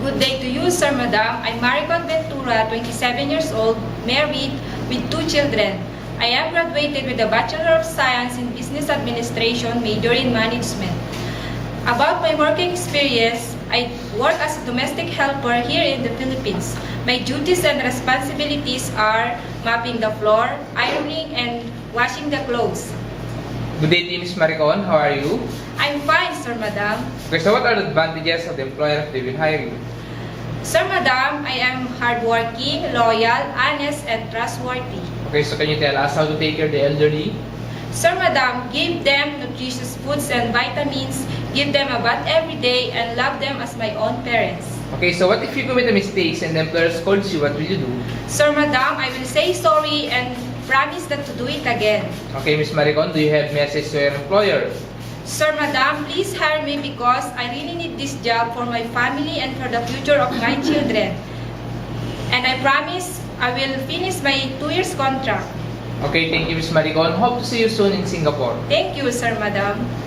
Good day to you, Sir Madam. I'm Maricon Ventura, 27 years old, married, with 2 children. I am graduated with a Bachelor of Science in Business Administration, major in Management. About my working experience, I work as a domestic helper here in the Philippines. My duties and responsibilities are mopping the floor, ironing, and washing the clothes. Good day to you, Ms. Maricon. How are you? I'm fine, Sir Madam. Okay, so what are the advantages of the employer if they will hire you? Sir Madam, I am hardworking, loyal, honest, and trustworthy. Okay, so can you tell us how to take care of the elderly? Sir Madam, give them nutritious foods and vitamins, give them a bath every day, and love them as my own parents. Okay, so what if you commit a mistake and the employer scolds you? What will you do? Sir Madam, I will say sorry and promise not to do it again. Okay, Ms. Maricon, do you have message to your employer? Sir Madam, please hire me because I really need this job for my family and for the future of my children. And I promise I will finish my 2 years contract. Okay, thank you, Ms. Maricon. Hope to see you soon in Singapore. Thank you, Sir Madam.